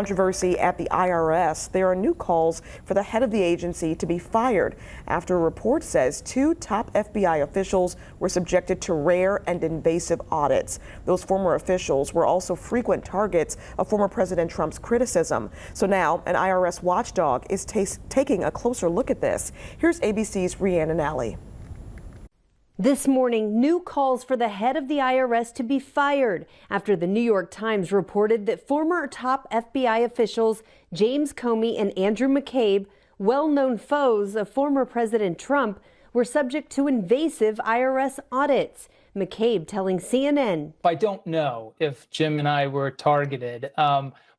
Controversy at the IRS. There are new calls for the head of the agency to be fired after a report says two top FBI officials were subjected to rare and invasive audits. Those former officials were also frequent targets of former President Trump's criticism. So now an IRS watchdog is taking a closer look at this. Here's ABC's Rhiannon Alley. This morning, new calls for the head of the IRS to be fired after the New York Times reported that former top FBI officials James Comey and Andrew McCabe, well-known foes of former President Trump, were subject to invasive IRS audits. McCabe telling CNN, I don't know if Jim and I were targeted,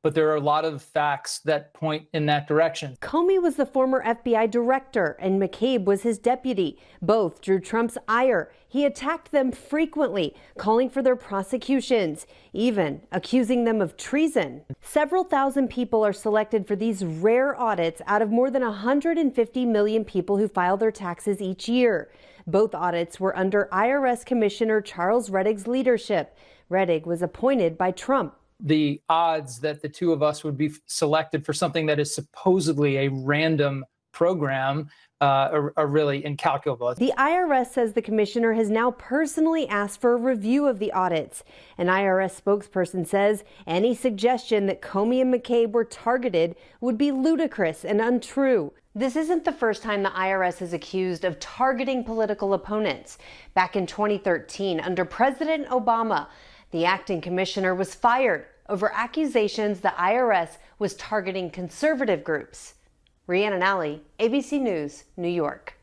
but there are a lot of facts that point in that direction. Comey was the former FBI director and McCabe was his deputy. Both drew Trump's ire. He attacked them frequently, calling for their prosecutions, even accusing them of treason. Several thousand people are selected for these rare audits out of more than 150 million people who file their taxes each year. Both audits were under IRS Commissioner Charles Rettig's leadership. Rettig was appointed by Trump. The odds that the two of us would be selected for something that is supposedly a random program are really incalculable. The IRS says the commissioner has now personally asked for a review of the audits. An IRS spokesperson says any suggestion that Comey and McCabe were targeted would be ludicrous and untrue. This isn't the first time the IRS is accused of targeting political opponents. Back in 2013, under President Obama, the acting commissioner was fired over accusations the IRS was targeting conservative groups. Rhiannon Alley, ABC News, New York.